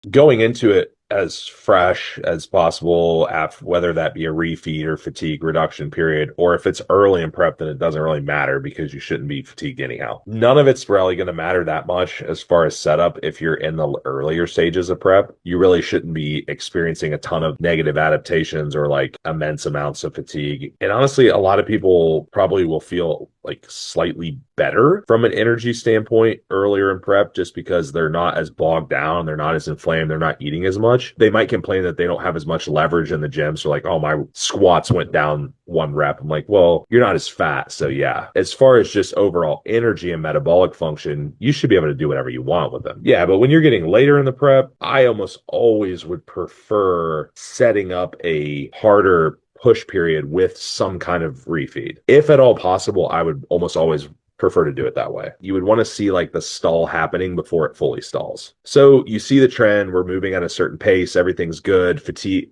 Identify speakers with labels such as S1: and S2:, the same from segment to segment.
S1: Going into it as fresh as possible, after, whether that be a refeed or fatigue reduction period, or if it's early in prep, then it doesn't really matter because you shouldn't be fatigued anyhow. None of it's really going to matter that much as far as setup. If you're in the earlier stages of prep, you really shouldn't be experiencing a ton of negative adaptations or like immense amounts of fatigue. And honestly, a lot of people probably will feel like slightly better from an energy standpoint earlier in prep just because they're not as bogged down, they're not as inflamed, they're not eating as much. They might complain that they don't have as much leverage in the gym. So, like, oh, my squats went down 1 rep. I'm like, well, you're not as fat. So, yeah, as far as just overall energy and metabolic function, you should be able to do whatever you want with them. Yeah, but when you're getting later in the prep, I almost always would prefer setting up a harder push period with some kind of refeed. If at all possible, I would almost always prefer to do it that way. You would want to see like the stall happening before it fully stalls. So you see the trend, we're moving at a certain pace, everything's good, fatigue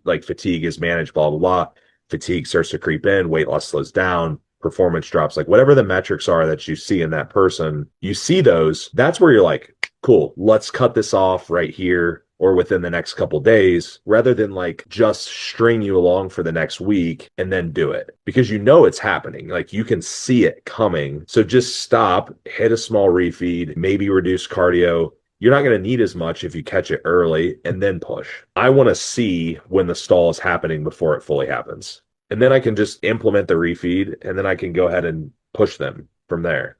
S1: is managed, blah, blah, blah. Fatigue starts to creep in, weight loss slows down, performance drops, like whatever the metrics are that you see in that person, you see those, that's where you're like, cool, let's cut this off right here or within the next couple days rather than like just string you along for the next week and then do it because you know it's happening. Like you can see it coming. So just stop, hit a small refeed, maybe reduce cardio. You're not going to need as much if you catch it early and then push. I want to see when the stall is happening before it fully happens. And then I can just implement the refeed and then I can go ahead and push them from there.